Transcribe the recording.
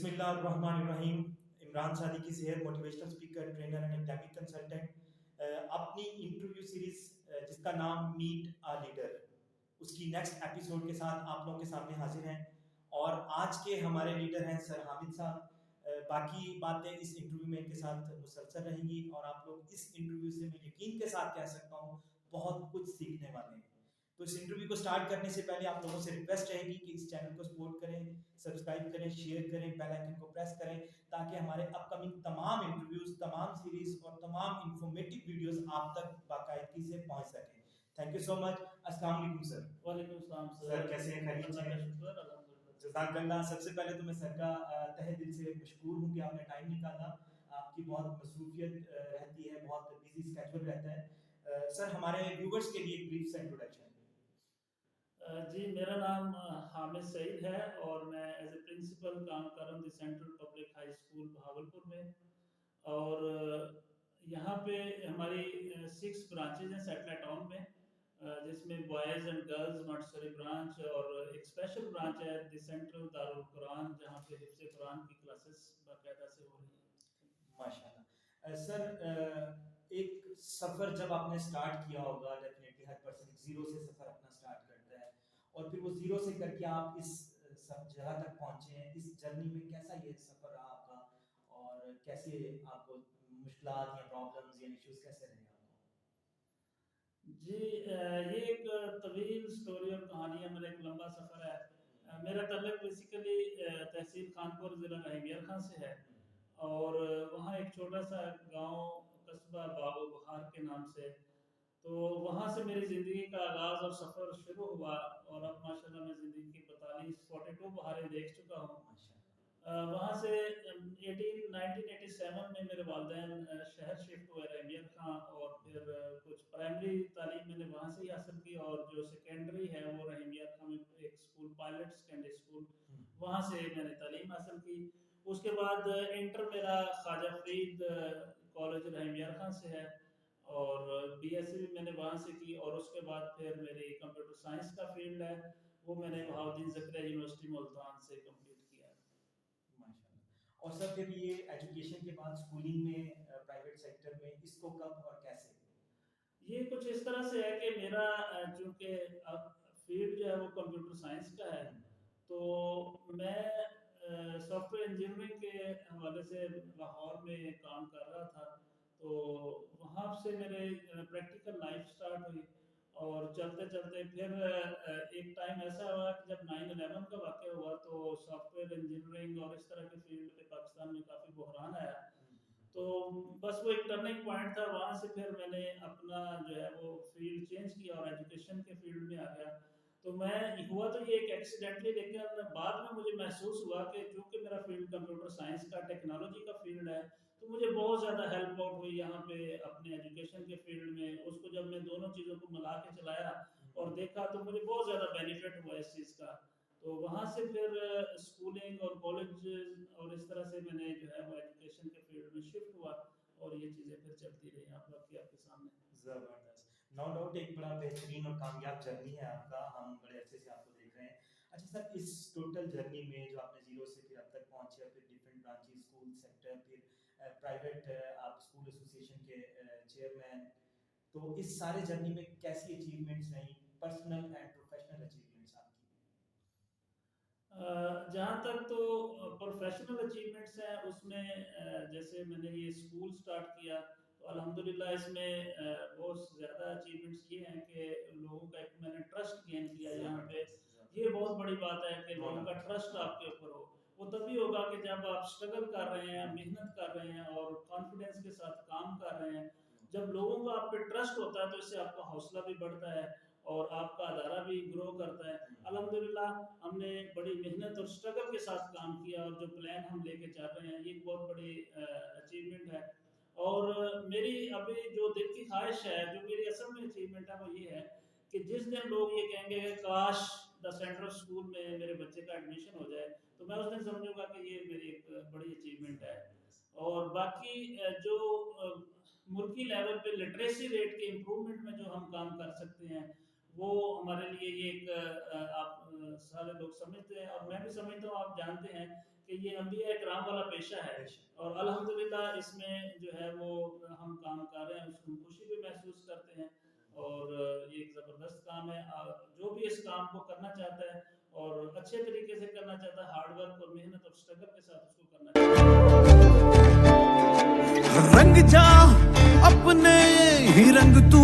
बिस्मिल्लाहिर्रहमानिर्रहीम। Imran Sadiqi Sehar motivational speaker, trainer and academic consultant. अपनी interview series जिसका नाम मीट अ लीडर, उसकी नेक्स्ट एपिसोड के साथ आप लोगों के सामने हाजिर हैं। और आज के हमारे लीडर हैं सर हामिद साहब। बाकी बातें इस इंटरव्यू में इनके साथ मुसलसल रहेंगी और आप लोग इस इंटरव्यू से मैं यकीन के साथ कह सकता हूँ बहुत कुछ सीखने वाले हैं। तो इस इंटरव्यू को स्टार्ट करने से पहले आप लोगों से रिक्वेस्ट रहेगी कि इस चैनल को सपोर्ट करें, सब्सक्राइब करें, शेयर करें, बेल आइकन को प्रेस करें ताकि हमारे अपकमिंग तमाम इंटरव्यूज, तमाम सीरीज और तमाम इंफॉर्मेटिव वीडियोस आप तक बाकायदगी से पहुंच सकें। Thank you so much. अस्सलाम वालेकुम सर। वालेकुम सलाम सर, कैसे हैं? खैरियत से हैं? शुक्र अल्हम्दुलिल्लाह। जज़ाकल्लाह। सबसे पहले तो मैं सर का तहे दिल से मशकूर हूँ कि आपने टाइम निकाला। आपकी बहुत मसरूफियत रहती है, बहुत बिजी स्केड्यूल रहता है। सर, हमारे व्यूवर्स के लिए एक ब्रीफ सा इंट्रोडक्शन। जी, मेरा नाम हामिद सईद है और मैं एज ए प्रिंसिपल काम कर रहा हूँ the central public high school Bahawalpur में। और यहाँ पे हमारी 6 ब्रांचेज हैं सैटेलाइट टाउन में, जिसमें boys and girls Montessori branch और एक स्पेशल ब्रांच है द सेंट्रल दारुल कुरान, जहाँ पे हिफ्ज़ कुरान की क्लासेस बाकायदा से हो रही हैं। माशाल्लाह। सर, एक सफर जब आपने स्टार्ट किया होगा, डेफिनेटली हर पर्सन जीरो से सफर अपना स्टार्ट करता है और फिर वो जीरो से करके आप इस सब जगह तक पहुंचे हैं। इस जर्नी में कैसा ये सफर रहा आपका और कैसे आपको मुश्किलात या प्रॉब्लम्स या इश्यूज कैसे रहे आपको? जी, ये एक तवील स्टोरी और कहानी है, मेरा एक लंबा सफ़र है। मेरा ताल्लुक बेसिकली तहसील खानपुर ज़िला रहीमिया खां से है और वहाँ एक छोटा सा गांव कस्बा बाबू बहार के नाम से। तो वहाँ से मेरी ज़िंदगी का आगाज़ और सफ़र शुरू हुआ और अब माशाल्लाह मैं ज़िंदगी की 42 बहारें देख चुका हूँ। वहाँ से 1987 में मेरे वालिदैन शहर शिफ्ट हुए रहीमिया खां और फिर कुछ प्राइमरी तालीम मैंने वहाँ से ही हासिल की और जो सेकेंडरी है वो रहीमिया खां में एक स्कूल पायलट सेकेंडरी स्कूल, वहाँ से मैंने तालीम हासिल की। उसके बाद इंटर मेरा ख्वाजा फरीद कॉलेज रहीमिया खां से है और बीएससी भी मैंने वहाँ से की और उसके बाद फिर मेरी कंप्यूटर साइंस का फील्ड है, वो मैंने बहाउद्दीन ज़करिया यूनिवर्सिटी मुल्तान से कंप्लीट किया। माशाल्लाह। और सर, फिर ये एजुकेशन के बाद स्कूलिंग में, प्राइवेट सेक्टर में, इसको कब और कैसे? ये कुछ इस तरह से है कि मेरा चूँकि फील्ड जो है वो कंप्यूटर साइंस का है, तो मैं सॉफ्टवेयर इंजीनियरिंग के हवाले से लाहौर में काम कर रहा था। तो वहाँ से मेरे प्रैक्टिकल लाइफ स्टार्ट हुई और चलते-चलते फिर एक टाइम ऐसा हुआ कि जब 9/11 का वाक़या हुआ तो सॉफ्टवेयर इंजीनियरिंग और इस तरह के फील्ड पे पाकिस्तान में काफ़ी बहरान आया। तो बस वो एक टर्निंग पॉइंट था, वहाँ से फिर मैंने अपना जो है वो फील्ड चेंज किया और एजुकेशन के फील्ड में आ गया। तो मैं हुआ तो ये एक एक्सीडेंटली, लेकिन बाद में मुझे महसूस हुआ कि चूँकि मेरा फील्ड कंप्यूटर साइंस का, टेक्नोलॉजी का फील्ड है, तो मुझे बहुत ज़्यादा हेल्प आउट हुई यहाँ पे अपने एजुकेशन के फील्ड में। उसको जब मैं दोनों चीज़ों को मिला के चलाया और देखा तो मुझे बहुत ज़्यादा बेनिफिट हुआ इस चीज़ का। तो वहाँ से फिर स्कूलिंग और कॉलेज और इस तरह से मैंने जो है वो एजुकेशन के फील्ड में शिफ्ट हुआ और ये चीज़ें फिर चलती रही आप लोग की आपके सामने। जबरदस्त। नो डाउट एक बड़ा बेहतरीन और कामयाब जर्नी है आपका, हम बड़े अच्छे से आपको देख रहे हैं। अच्छा सर, इस टोटल जर्नी में जो आपने जीरो से फिर अब तक पहुंचे, फिर डिफरेंट ब्रांचेस, स्कूल सेक्टर, फिर प्राइवेट, आप स्कूल एसोसिएशन के चेयरमैन, तो इस सारे जर्नी में कैसी अचीवमेंट्स रही, पर्सनल एंड प्रोफेशनल अचीवमेंट्स आपकी? जहाँ तक तो प्रोफेशनल अचीवमेंट्स हैं उसमें जैसे मैंने ये स्कूल स्टार्ट किया तो अल्हम्दुलिल्लाह इसमें बहुत ज़्यादा अचीवमेंट्स ये हैं कि लोगों का एक मैंने ट्रस्ट गेन किया यहाँ पे। ये बहुत बड़ी बात है कि लोगों का ट्रस्ट आपके ऊपर हो। वो तभी होगा कि जब आप स्ट्रगल कर रहे हैं, मेहनत कर रहे हैं और कॉन्फिडेंस के साथ काम कर रहे हैं। जब लोगों का आप पे ट्रस्ट होता है तो इससे आपका हौसला भी बढ़ता है और आपका अदारा भी ग्रो करता है। अल्हम्दुलिल्लाह हमने बड़ी मेहनत और स्ट्रगल के साथ काम किया और जो प्लान हम लेके चल रहे हैं ये एक बहुत बड़ी अचीवमेंट है। और मेरी अभी जो दिल की ख्वाहिश है, जो मेरी असल में अचीवमेंट है वो ये है कि जिस दिन लोग ये कहेंगे कि काश द सेंट्रल स्कूल में मेरे बच्चे का एडमिशन हो जाए, तो मैं उस दिन समझूंगा कि ये मेरी एक बड़ी अचीवमेंट है। और बाकी जो मुल्की लेवल पे लिटरेसी रेट के इम्प्रूवमेंट में जो हम काम कर सकते हैं वो हमारे लिए ये एक आप सारे लोग समझते हैं और मैं भी समझता हूँ, आप जानते हैं कि ये अंबिया इकराम वाला पेशा है और अल्हम्दुलिल्लाह इसमें जो है वो हम काम कर रहे हैं, उसको खुशी भी महसूस करते हैं और ये एक ज़बरदस्त काम है। जो भी इस काम को करना चाहता है और अच्छे तरीके से करना चाहता है, हार्ड वर्क और मेहनत और स्ट्रगल के साथ उसको करना चाहिए। रंग जा अपने ही रंग तू